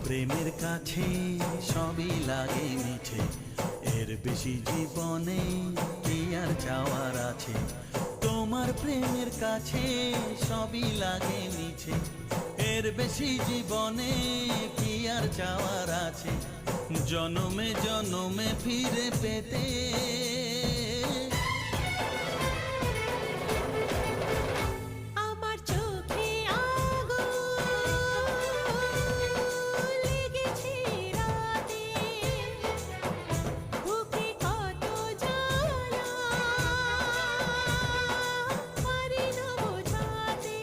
প্রেমের কাছে সবই লাগে মিঠে, এর বেশি জীবনে কি আর চাওয়ার আছে। তোমার প্রেমের কাছে সবই লাগে মিঠে, এর বেশি জীবনে কি আর চাওয়ার আছে। জনমে জনমে ফিরে পেতে আমার চোখে আগুন লেগেছে রাতে, বুকে কত জ্বালা পারি না বোঝাতে।